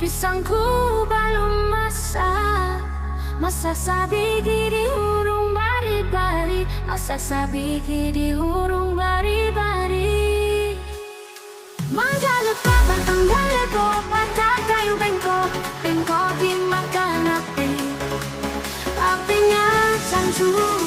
pisangku belum masak. Masa sabiki di hurung bari-bari, masa sabiki di hurung bari-bari. Mangga lepa batang galego, patah kayu bengkok, bengkok dimakan api. Apinya sanju